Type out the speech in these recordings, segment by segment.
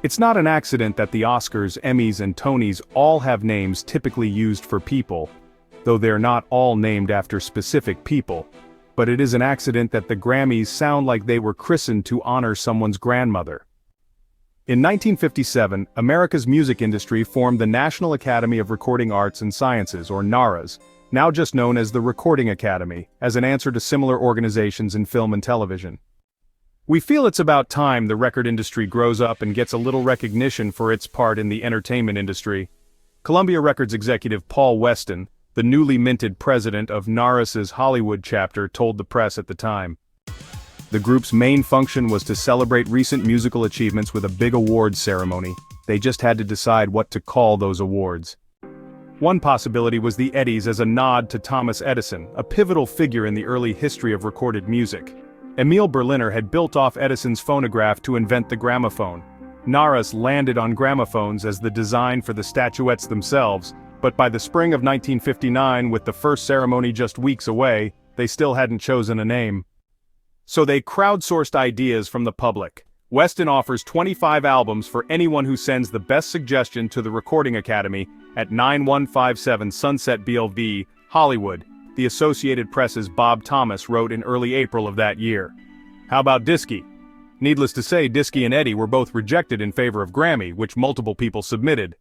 It's not an accident that the Oscars, Emmys and Tonys all have names typically used for people, though they're not all named after specific people. But it is an accident that the Grammys sound like they were christened to honor someone's grandmother. In 1957, America's music industry formed the National Academy of Recording Arts and Sciences, or NARAS, now just known as the Recording Academy, as an answer to similar organizations in film and television. We feel it's about time the record industry grows up and gets a little recognition for its part in the entertainment industry. Columbia Records executive Paul Weston, the newly minted president of NARAS's Hollywood chapter, told the press at the time. The group's main function was to celebrate recent musical achievements with a big awards ceremony. They just had to decide what to call those awards. One possibility was the Eddies as a nod to Thomas Edison, a pivotal figure in the early history of recorded music. Emil Berliner had built off Edison's phonograph to invent the gramophone. NARAS landed on gramophones as the design for the statuettes themselves, but by the spring of 1959, with the first ceremony just weeks away, they still hadn't chosen a name. So they crowdsourced ideas from the public. Weston offers 25 albums for anyone who sends the best suggestion to the Recording Academy at 9157 Sunset BLV, Hollywood, the Associated Press's Bob Thomas wrote in early April of that year. How about Diskey? Needless to say, Diskey and Eddie were both rejected in favor of Grammy, which multiple people submitted.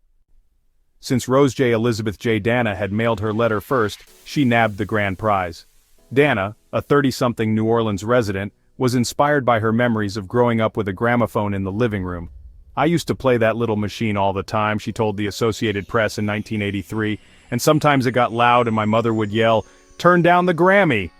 Since Rose J. Elizabeth J. Dana had mailed her letter first, she nabbed the grand prize. Dana, a 30-something New Orleans resident, was inspired by her memories of growing up with a gramophone in the living room. I used to play that little machine all the time, she told the Associated Press in 1983, and sometimes it got loud and my mother would yell, "Turn down the Grammy!"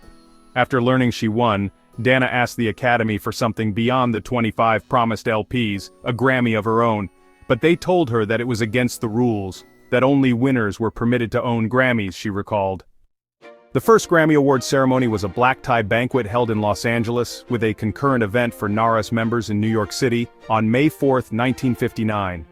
After learning she won, Dana asked the Academy for something beyond the 25 promised LPs, a Grammy of her own, but they told her that it was against the rules, that only winners were permitted to own Grammys, she recalled. The first Grammy Awards ceremony was a black-tie banquet held in Los Angeles, with a concurrent event for NARAS members in New York City, on May 4, 1959.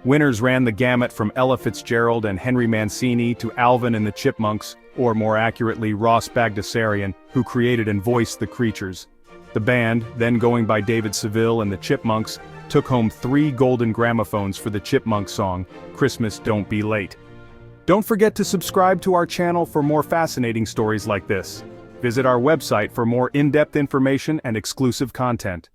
Winners ran the gamut from Ella Fitzgerald and Henry Mancini to Alvin and the Chipmunks, or more accurately Ross Bagdasarian, who created and voiced the creatures. The band, then going by David Seville and the Chipmunks, took home 3 golden gramophones for the Chipmunk song, "Christmas Don't Be Late." Don't forget to subscribe to our channel for more fascinating stories like this. Visit our website for more in-depth information and exclusive content.